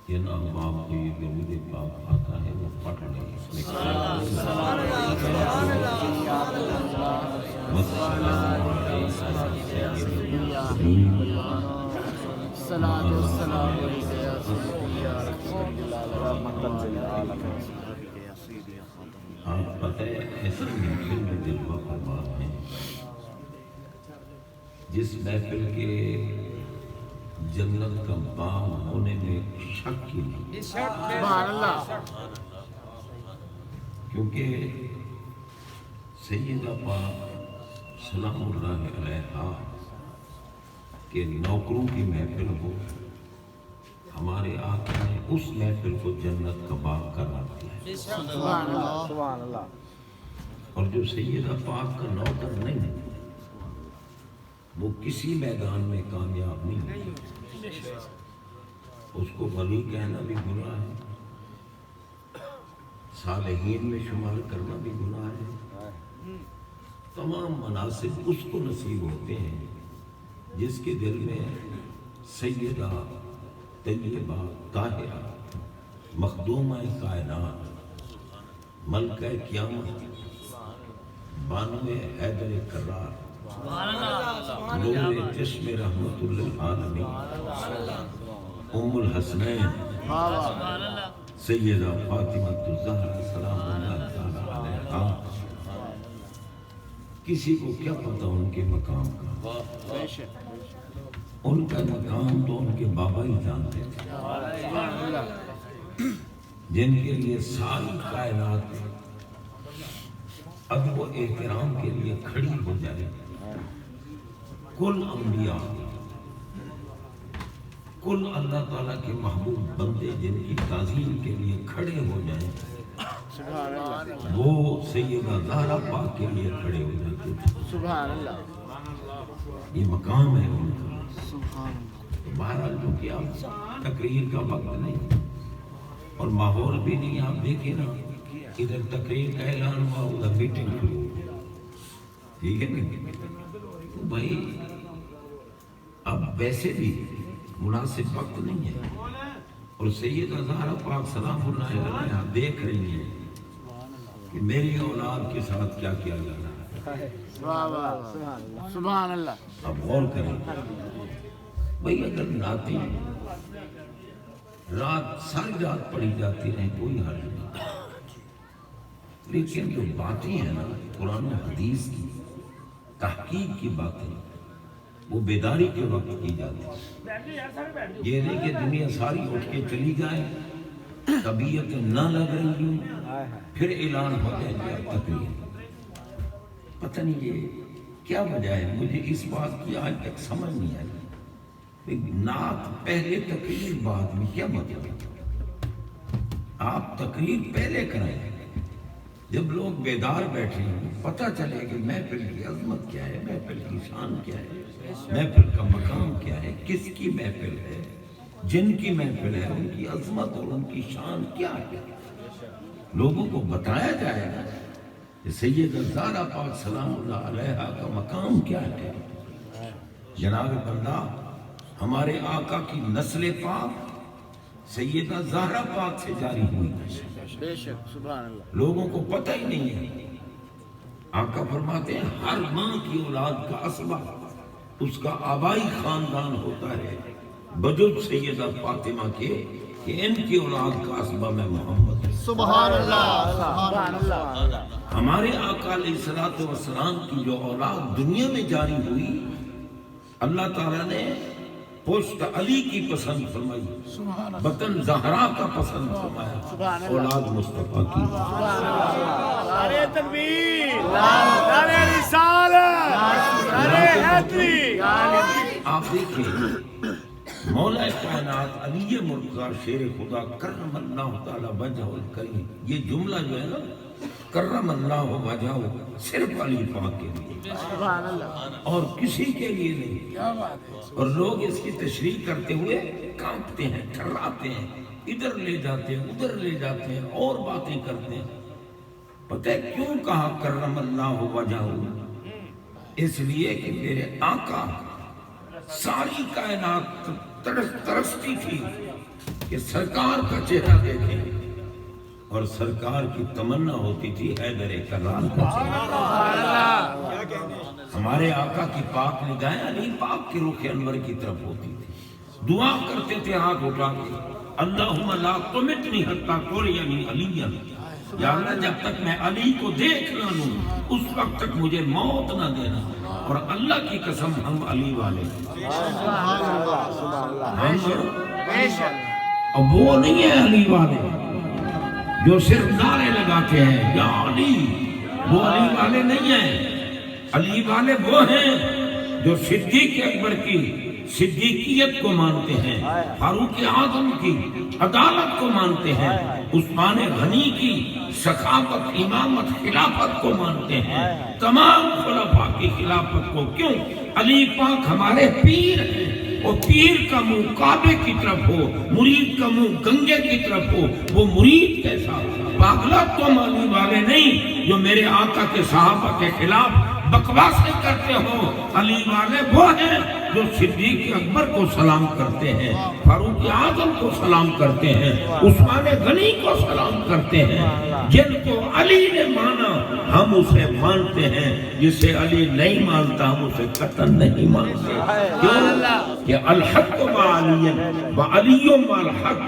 جن احباب کو یہ درود پاک آتا ہے وہ پڑھ لیں اس میں والسلام آپ پتہ ہے ایسی محفل میں جلوہ فرما ہیں جس محفل کے جنت کا بام ہونے میں شک ہی نہیں، سبحان اللہ، کیونکہ سیدہ پاک سلام اللہ علیہا کے نوکروں کی محفل ہو، ہمارے آقا نے اس محفل کو جنت کا باغ قرار دیا، سبحان اللہ، اور جو سیدہ پاک کا نوکر نہیں وہ کسی میدان میں کامیاب نہیں، اس کو ولی کہنا بھی گناہ ہے، صالحین میں شمار کرنا بھی گناہ ہے، تمام مناصب اس کو نصیب ہوتے ہیں جس کے دل میں سیدہ طیبہ طاہرہ مخدومہ کائنات ملکہ قیامت بانو حیدر کرار نور چشم رحمت للعالمین ام الحسنین سیدہ فاطمہ الزہرا سلام اللہ تعالی علیہا، کسی کو کیا پتا ان کے مقام کا، ان کا مقام تو ان کے بابا ہی جانتے تھے، جن کے لیے ساری کائنات ادب و احترام کے لیے کھڑی ہو جائے، کل انبیاء کل اللہ تعالیٰ کے محبوب بندے جن کی تعظیم کے لیے کھڑے ہو جائیں وہ سیدہ زہرا پاک کے لیے کھڑے ہو جاتے تھے، سبحان اللہ، یہ مقام ہے ان کا۔ بہرحال جو کہ آپ تقریر کا وقت نہیں اور ماحول بھی نہیں، آپ دیکھیں نا ادھر تقریر کا اعلان ہوا ادھر میٹنگ شروع ہو، ٹھیک ہے نا، تو بھائی اب ویسے بھی مناسب وقت نہیں ہے، اور سیدہ زہرا پاک سلام اللہ علیہا دیکھ رہی ہیں کہ میری اولاد کے ساتھ کیا کیا جا رہا ہے، سبحان اللہ، اب غور کریں بھئی اگر نعتیں رات ساری رات پڑھی جاتی رہیں کوئی حل نہیں، لیکن جو باتیں ہیں نا قرآن و حدیث کی تحقیق کی باتیں وہ بیداری کے وقت کی جاتی ہیں، یہ نہیں کہ دنیا ساری اٹھ کے چلی جائے، طبیعت نہ لگ رہی ہوں پھر اعلان ہو جائے گا تقریر، پتہ نہیں یہ کیا وجہ ہے، مجھے اس بات کی آج تک سمجھ نہیں آئی، نعت پہلے تقریر بعد میں، کیا مطلب ہے؟ آپ تقریر پہلے کریں جب لوگ بیدار بیٹھے ہیں، پتہ چلے کہ محفل کی عظمت کیا ہے، محفل کی شان کیا ہے، محفل کا مقام کیا ہے، کس کی محفل ہے، جن کی محفل ہے ان کی عظمت اور ان کی شان کیا ہے، لوگوں کو بتایا جائے گا کہ سیدہ زہرا پاک سلام اللہ علیہا کا مقام کیا ہے۔ جناب بندہ ہمارے آقا کی نسل پاک سیدہ زہرا پاک سے جاری ہوئی ہے، بے شک، سبحان اللہ، لوگوں کو پتہ ہی نہیں ہے۔ آقا فرماتے ہیں ہر ماں کی اولاد کا اسبہ اس کا آبائی خاندان ہوتا ہے بجز سیدہ فاطمہ کے کہ ان کی اولاد کا اسبہ میں محمد ہوں۔ سبحان اللہ، سبحان اللہ، ہمارے آقا علیہ الصلوۃ والسلام کی جو اولاد دنیا میں جاری ہوئی اللہ تعالیٰ نے پشت علی کی پسند فرمائی، بطن زہرا کا پسند فرمایا، اولاد مصطفیٰ کی۔ نعرہ تکبیر، نعرہ رسالت، نعرہ حیدری، آپ دیکھیں مولا کائنات علی مرتضیٰ شیر خدا کرم اللہ تعالی وجہ الکریم، یہ جملہ جو ہے نا کرم اللہ وجہ صرف علی پاک کے لیے سبحان اللہ، اور کسی کے لیے نہیں، اور لوگ اس کی تشریح کرتے ہوئے کانپتے ہیں، تھراتے ہیں، ادھر لے جاتے ہیں ادھر لے جاتے ہیں اور باتیں کرتے ہیں۔ پتہ ہے کیوں کہا کرم اللہ وجہ، اس لیے کہ میرے آقا ساری کائنات ترستی تھی کہ سرکار کا چہرہ دیکھیں، اور سرکار کی تمنا ہوتی تھی حیدر کرار کا چہرہ۔ ہمارے آقا کی پاک نگاہیں علی پاک کے رخ انور کی طرف ہوتی تھی، دعا کرتے تھے ہاتھ اٹھا کے، اللہم لا تمتنی حتی ترینی علیٰ، یا اللہ جب تک میں علی کو دیکھ نہ لوں اس وقت تک مجھے موت نہ دینا۔ اور اللہ کی قسم ہم علی والے اب وہ نہیں ہے علی والے جو صرف نعرے لگاتے ہیں یا علی، وہ علی والے نہیں ہیں۔ علی والے وہ ہیں جو صدیق اکبر کی صدیقیت کو مانتے ہیں، فاروق اعظم کی عدالت کو مانتے ہیں، عثمان غنی کی سخاوت، امامت، خلافت کو مانتے ہیں، تمام خلفاء کی خلافت کو۔ کیوں؟ علی پاک ہمارے پیر ہیں، اور پیر کا منہ کعبے کی طرف ہو، مرید کا منہ گنگے کی طرف ہو، وہ مرید کیسا؟ پاگلات تو علی والے نہیں جو میرے آقا کے صحابہ کے خلاف بکواسیں کرتے ہو۔ علی والے وہ ہیں جو صدیق اکبر کو سلام کرتے ہیں، فاروق اعظم کو سلام کرتے ہیں، عثمان غنی کو سلام کرتے ہیں۔ جن کو علی نے مانا ہم اسے مانتے ہیں، جسے علی نہیں مانتا ہم اسے قطعاً نہیں مانتے۔ کیوں؟ کہ الحق مع علی وعلی مع الحق،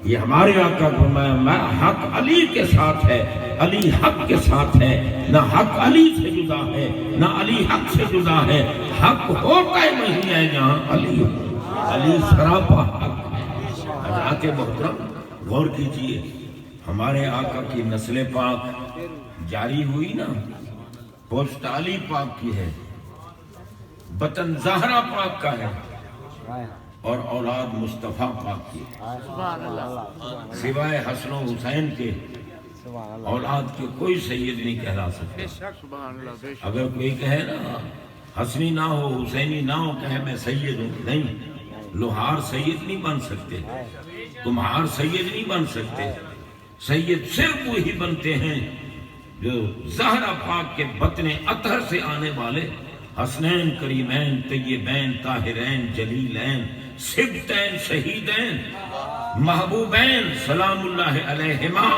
یہ ہمارے آقا کو میں حق علی کے ساتھ ہے، علی حق کے ساتھ ہے، نہ حق علی سے جدا ہے نہ علی حق سے جدا ہے۔ حق ہوتا ہی نہیں ہے جہاں علی ہو، علی سراپا حق ہے۔ حضرات محترم غور کیجئے، ہمارے آقا کی نسل پاک جاری ہوئی نا، پشت علی پاک کی ہے، بطن زہرا پاک کا ہے، اور اولاد مصطفیٰ پاک کی ہے۔ سوائے حسن و حسین کے اولاد کے کوئی سید نہیں کہلا سکتا۔ اگر کوئی کہے نا حسنی نہ ہو حسینی نہ ہو، کہے میں سید ہوں، نہیں، لوہار سید نہیں بن سکتے، کمہار سید نہیں بن سکتے۔ سید صرف وہی بنتے ہیں جو زہرا پاک کے بطن اطہر سے آنے والے حسنین، کریمین، طیبین، طاہرین، جلیلین، سبتین، شہیدین، محبوبین سلام اللہ علیہما،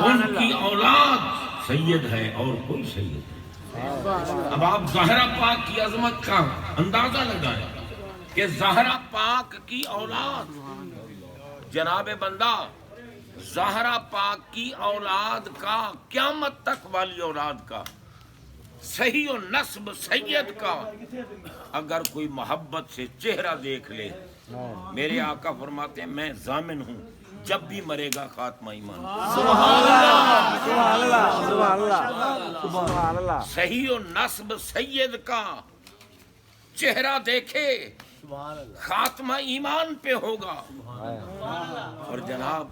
ان کی اولاد سید ہے اور کوئی سید ہے۔ اب آپ زہرا پاک کی عظمت کا اندازہ لگائیں کہ زہرا پاک کی اولاد، جناب بندہ زہرا پاک کی اولاد کا، قیامت تک والی اولاد کا، صحیح و نسب سید کا اگر کوئی محبت سے چہرہ دیکھ لے، میرے آقا فرماتے ہیں میں ضامن ہوں جب بھی مرے گا خاتمہ ایمان۔ صحیح و نسب سید کا چہرہ دیکھے خاتمہ ایمان پہ ہوگا، اور جناب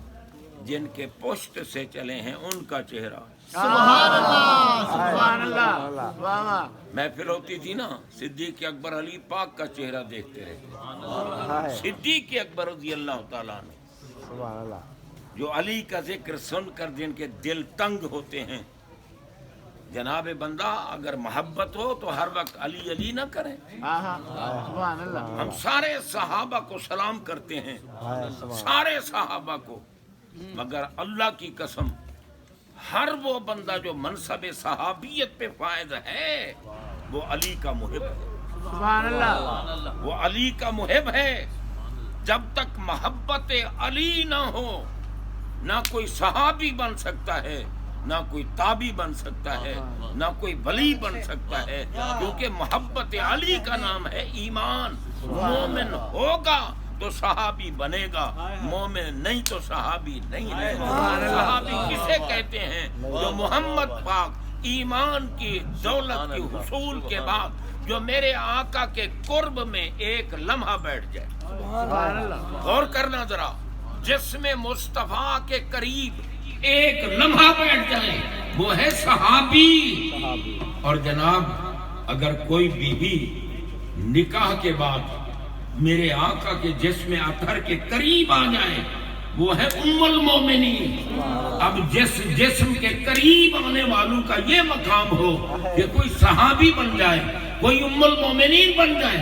جن کے پشت سے چلے ہیں ان کا چہرہ، سبحان اللہ، سبحان اللہ۔ محفل ہوتی تھی نا، صدیق اکبر علی پاک کا چہرہ دیکھتے رہتے، صدیق اکبر رضی اللہ تعالیٰ عنہ، جو علی کا ذکر سن کر جن کے دل تنگ ہوتے ہیں۔ جناب بندہ اگر محبت ہو تو ہر وقت علی علی نہ کریں۔ سبحان اللہ۔ ہم سارے صحابہ کو سلام کرتے ہیں، سارے صحابہ کو، مگر اللہ کی قسم ہر وہ بندہ جو منصب صحابیت پہ فائز ہے وہ علی کا محب ہے۔ سبحان اللہ۔ وہ علی کا محب ہے۔ جب تک محبت علی نہ ہو نہ کوئی صحابی بن سکتا ہے، نہ کوئی تابعی بن سکتا ہے، نہ کوئی ولی بن سکتا ہے، کیونکہ محبت علی کا نام ہے ایمان۔ مومن ہوگا تو صحابی بنے گا، مومن نہیں تو صحابی نہیں رہے گا۔ صحابی کسے کہتے ہیں؟ جو محمد پاک ایمان کی دولت کی حصول کے بعد جو میرے آقا کے قرب میں ایک لمحہ بیٹھ جائے۔ غور کرنا ذرا، جسم مصطفیٰ کے قریب ایک لمحہ بیٹھ جائے وہ ہے صحابی۔ اور جناب اگر کوئی بیوی نکاح کے بعد میرے آقا کے جسم اطہر کے قریب آ جائے وہ ہے ام المومنین۔ اب جس جسم کے قریب آنے والوں کا یہ مقام ہو کہ کوئی صحابی بن جائے، کوئی ام المومنین بن جائے،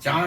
4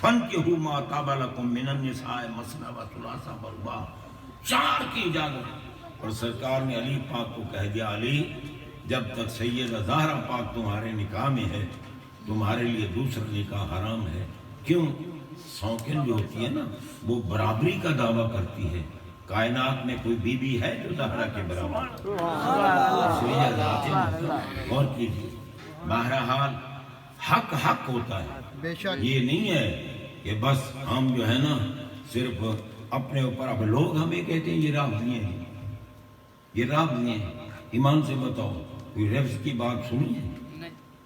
فَانْكِحُوا مَا طَابَ لَكُم مِّنَ النِّسَاءِ مَثْنَىٰ وَثُلَاثَ وَرُبَاعَ، 4 کی اجازت۔ اور سرکار نے علی پاک کو کہہ دیا، علی جب تک سیدہ زہرا پاک تمہارے نکاح میں ہے تمہارے لیے دوسرا نکاح حرام ہے۔ کیوں؟ سوکن جو ہوتی ہے نا وہ برابری کا دعویٰ کرتی ہے، کائنات میں کوئی بی بی ہے جو زہرا کے برابر؟ اس لیے غور کیجیے، بہرحال حق حق ہوتا ہے، بے شک یہ نہیں ہے کہ بس ہم جو ہے نا صرف اپنے اوپر، اب لوگ ہمیں کہتے ہیں یہ رافضی ہیں، یہ رافضی ہیں۔ ایمان سے بتاؤ کوئی رفض کی بات سنی ہے؟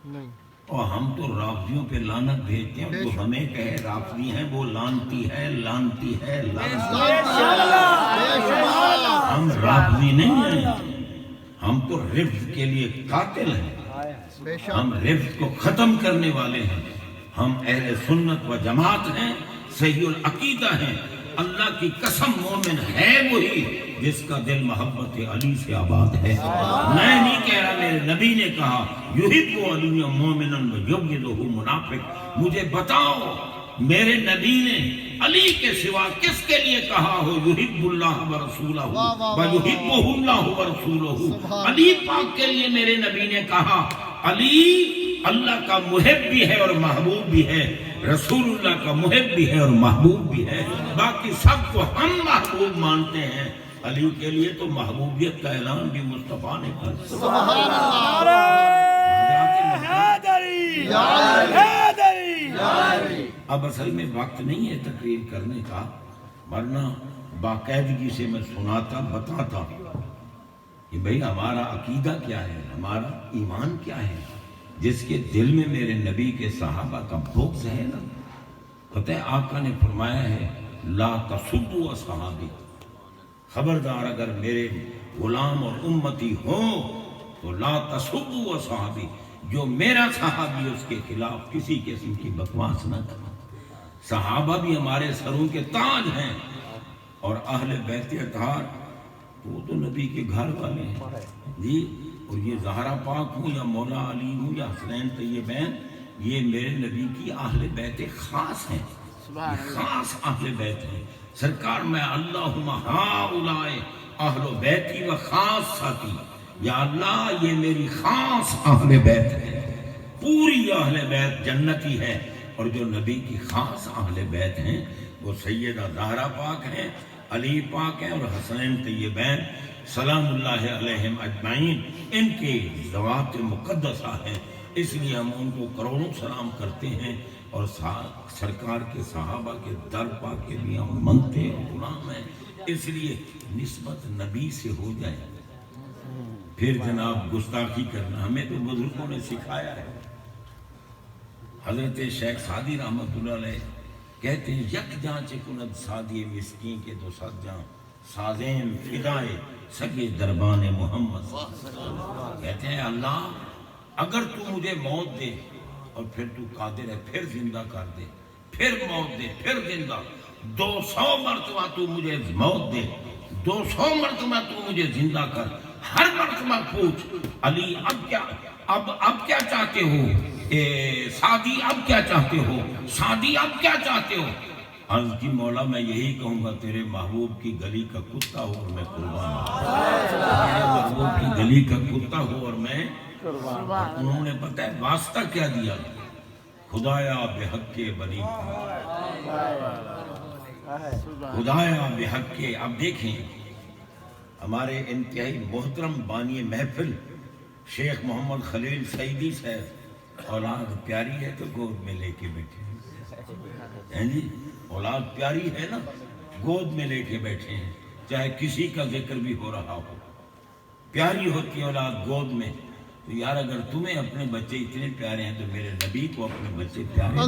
نہیں اور ہم تو رافضیوں پہ لعنت بھیجتے ہیں، تو ہمیں کہے رافضی ہیں وہ لانتی ہے لانتی ہے لانتی ہے۔ ہم رافضی نہیں ہیں، ہم تو رفض کے لیے قاتل ہیں، بے شک ہم رفض کو ختم کرنے والے ہیں، ہم اہل سنت و جماعت ہیں، صحیح العقیدہ ہیں۔ اللہ کی قسم مومن ہے وہی جس کا دل محبت علی سے آباد ہے۔ میں نہیں کہہ رہا، میرے نبی نے کہا یحب علی مومنا ویبغضہ منافق۔ مجھے بتاؤ میرے نبی نے علی کے سوا کس کے لیے کہا ہو یحب اللہ ورسولہ ویحبہ اللہ ورسولہ؟ علی پاک کے لیے میرے نبی نے کہا علی اللہ کا محب بھی ہے اور محبوب بھی ہے، رسول اللہ کا محب بھی ہے اور محبوب بھی ہے، باقی سب کو ہم محبوب مانتے ہیں۔ علی کے لیے تو محبوبیت کا اعلان بھی مصطفیٰ نے کر دیا۔ سبحان اللہ۔ اب اصل میں وقت نہیں ہے تقریر کرنے کا، ورنہ باقاعدگی سے میں سناتا بتاتا کہ بھئی ہمارا عقیدہ کیا ہے، ہمارا ایمان کیا ہے۔ جس کے دل میں میرے نبی کے صحابہ کا بغض ہے نا، پتہ ہے آقا نے فرمایا ہے لا تسبوا اصحابی، خبردار اگر میرے غلام اور امتی ہوں تو لا تسبوا اصحابی، جو میرا صحابی اس کے خلاف کسی قسم کی بکواس نہ کرنا۔ صحابہ بھی ہمارے سروں کے تاج ہیں، اور اہل بیت اطہار وہ تو نبی کے گھر والے ہیں جی۔ اور یہ زہرا پاک ہوں یا مولا علی ہوں یا حسنین طیبین، یہ میرے نبی کی اہل بیت خاص ہیں، یہ خاص اہل بیت ہیں۔ سرکار میں اللہم ہؤلاء اہل بیتی و خاصتی، یا اللہ یہ میری خاص اہل بیت ہے، پوری اہل بیت جنتی ہے، اور جو نبی کی خاص اہل بیت ہیں وہ سیدہ زہرا پاک ہیں، علی پاک ہیں اور حسنین طیبین سلام اللہ علیہم اجمعین، ان کے ذوات مقدسہ ہیں، اس لیے ہم ان کو کروڑوں سلام کرتے ہیں، اور سرکار کے صحابہ کے در پاک کے بھی ہم منتے اور غلام ہیں۔ اس لیے نسبت نبی سے ہو جائے، پھر جناب گستاخی کرنا ہمیں تو بزرگوں نے سکھایا ہے۔ حضرت شیخ سعدی رحمۃ اللہ علیہ کہتے ہیں یک جاں چکند سادی مسکین کے دو سات جاں سازیم فدائے سگے دربان محمد۔ کہتے ہیں اللہ اگر تو مجھے موت دے اور پھر تو قادر ہے پھر زندہ کر دے، پھر موت دے پھر زندہ، 200 مرتبہ تو مجھے موت دے، 200 مرتبہ تو مجھے زندہ کر، ہر مرتبہ پوچھ علی اب کیا چاہتے ہو، سعدی اب کیا چاہتے ہو، سعدی اب کیا چاہتے ہو؟ عرض کی مولا میں یہی کہوں گا تیرے محبوب کی گلی کا کتا ہو اور میں قربان ہوں، تیرے محبوب کی گلی کا کتا ہو اور میں قربان۔ انہوں نے پتہ ہے واسطہ کیا دیا، خدایا بحق کے بنی، خدایا بحق کے۔ اب دیکھیں ہمارے انتہائی محترم بانی محفل شیخ محمد خلیل سعیدی صاحب، اولاد پیاری ہے تو گود میں لے کے بیٹھے ہیں جی، اولاد پیاری ہے نا گود میں لے کے بیٹھے ہیں، چاہے کسی کا ذکر بھی ہو رہا ہو، پیاری ہوتی ہے اولاد گود میں۔ تو یار اگر تمہیں اپنے بچے اتنے پیارے ہیں تو میرے نبی کو اپنے بچے پیارے ہیں۔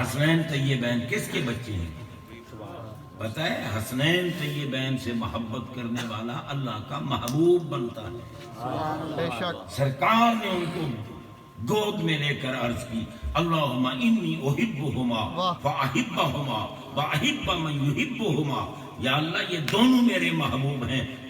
حسنین طیبین کس کے بچے ہیں پتہ ہے؟ حسنین طیبین سے محبت کرنے والا اللہ کا محبوب بنتا ہے۔ بے شک سرکار نے ان کو گود میں لے کر عرض کی اللہم انی احبہما فاحبہما واحب من یحبہما، یا اللہ یہ دونوں میرے محبوب ہیں،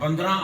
15